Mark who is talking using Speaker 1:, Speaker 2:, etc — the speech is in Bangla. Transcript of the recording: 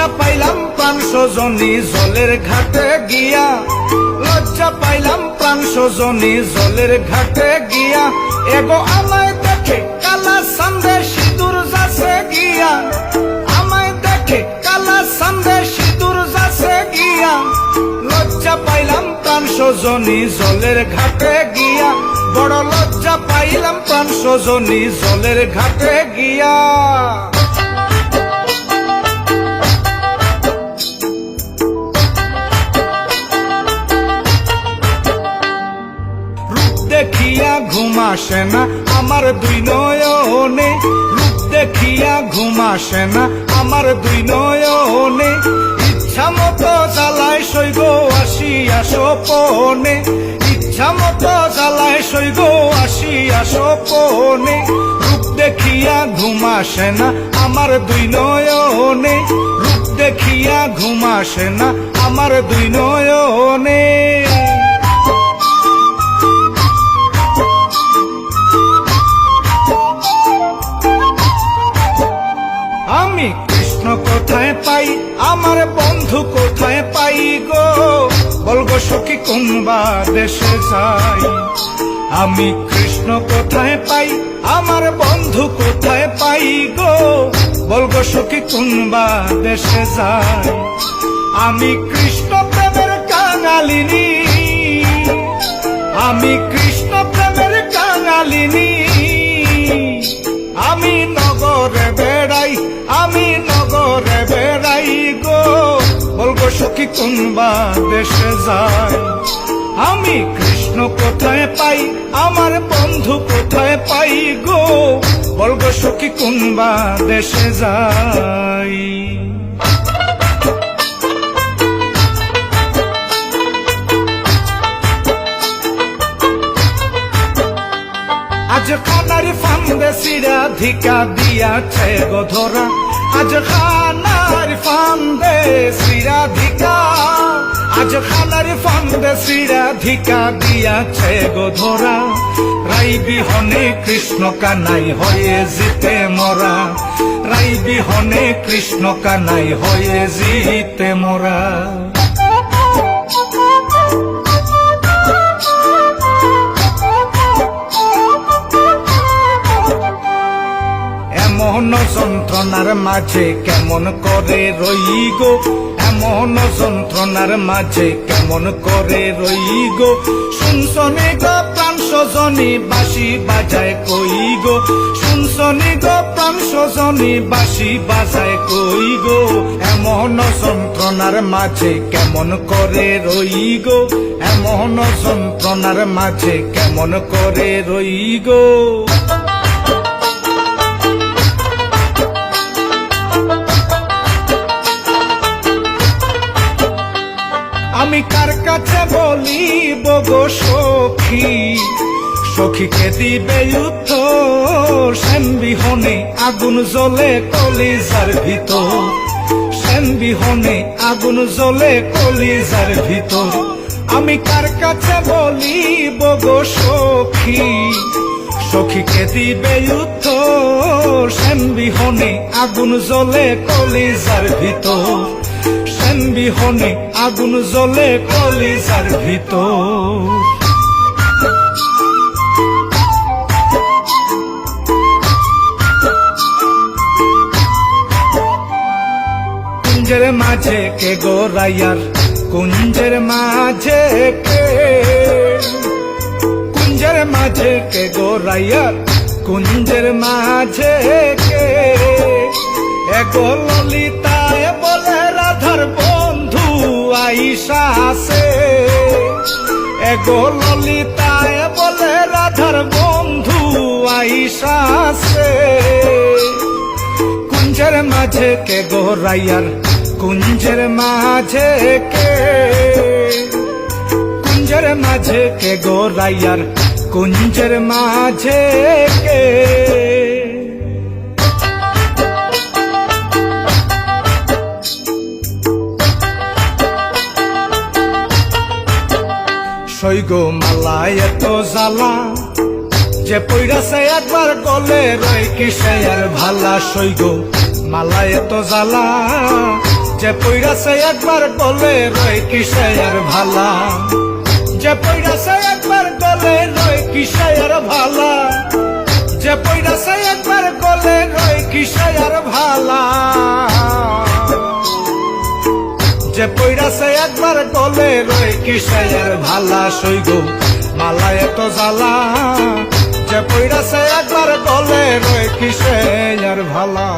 Speaker 1: লজ্জা পাইলাম প্রাণ সজনী জলের ঘাটে গিয়া, লজ্জা পাইলাম প্রাণ সজনী জলের ঘাটে গিয়া, এগো আমায় দেখে কালা সান্দে সিঁদুর যাচ্ছে গিয়া, আমায় দেখে কালা সান্দে সিঁদুর যাচ্ছে গিয়া, লজ্জা পাইলাম প্রাণ সজনী জলের ঘাটে গিয়া, বড় লজ্জা পাইলাম প্রাণ সজনী জলের ঘাটে গিয়া। দেখিয়া ঘুম আসে না আমার দুই নয়নে, রূপ দেখিয়া ঘুম আসে না আমার দুই নয়নে, ইচ্ছা মতো জ্বালায় সইগ আসিয়া সোপনে, ইচ্ছা মতো জ্বালায় সইগ আসিয়া সোপনে, রূপ দেখিয়া ঘুম আসে না আমার দুই নয়নে, রূপ দেখিয়া ঘুম আসে না আমার দুই নয়নে। আমি কৃষ্ণ কোথায় পাই আমার বন্ধু কোথায় পাই গো, বলগো সখী কোনবা দেশে যাই, আমি কৃষ্ণ কোথায় পাই আমার বন্ধু কোথায় পাই গো, বলগো সখী কোনবা দেশে যাই, আমি কৃষ্ণ প্রেমের কাঙালিনী, আমি কৃষ্ণ প্রেমের কাঙালিনী, আমি নগরে বেড়াই, আমি নগরে বেড়াই গো, বলগো সখী কোনবা দেশে যাই, আমি কৃষ্ণ কোথায় পাই আমার বন্ধু কোথায় পাই গো, বলগো সখী কোনবা দেশে যাই। আজ খানার ফান্দে সিরা ধিকা দিয়াছে গো ধরা, আজ খানার ফান্দে সিরা ধিকা, আজ খানার ফান্দে সিরা ধিকা দিয়াছে গো ধরা, রাই বিহনে কৃষ্ণ কানাই হয়ে জিতে মরা, রাই বিহনে কৃষ্ণ কানাই হয়ে জিতে মরা। এমন যন্ত্রণার মাঝে কেমন করে রই গো, এমন যন্ত্রণার মাঝে কেমন করে রই গো, শুনছনি গো প্রাণ সজনী বাঁশি বাজায় কই গো, শুনছনি গো প্রাণ সজনী বাঁশি বাজায় কই গো, এমন যন্ত্রণার মাঝে কেমন করে রই গো, এমন যন্ত্রণার মাঝে কেমন করে রই গো। আমি কার কাছে বলিব গো সখী, সখীকে দিবে উত্তর, শ্যাম বিহনে আগুন জ্বলে কলিজার ভিতর, শ্যাম বিহনে আগুন জ্বলে কলিজার ভিতর, আমি কার কাছে বলিব গো সখী, সখীকে দিবে উত্তর, শ্যাম বিহনে আগুন জ্বলে কলিজার ভিতর, শ্যাম বিহনে আগুন জ্বলে কলিজার ভিতর। কুঞ্জের মাঝে কে গোরাইয়ার, কুঞ্জের মাঝে কে, কুঞ্জের মাঝে কে গোরাইয়ার, কুঞ্জের মাঝে কে, এগো ললিতায় বলে রাধার বন্ধু আইসা আছে, এগো ললিতায় বলে রাধার বন্ধু আইসা আছে, কুঞ্জের মাঝে কে গোরাইয়ার, কুঞ্জের মাঝে কে, কুঞ্জের মাঝে কে গোরাইয়ার, কুঞ্জের মাঝে কে। সৈগ মালায় এত জ্বালা, যে পইরাছে একবার গলে রই কিসে আর ভালা, সৈগ মালায় এত জ্বালা, যে পইরাছে একবার গলে রয় কিসে আর ভালা, যে পইরাছে একবার গলে রয় কিসে আর ভালা, যে পইরাছে একবার গলে রয় কিসে আর ভালা, যে পইরাছে একবার গলে রয় কিসে আর ভালা। সইগো মালা এত জ্বালা, যে পইরাছে একবার গলে রয় কিসে আর ভালা।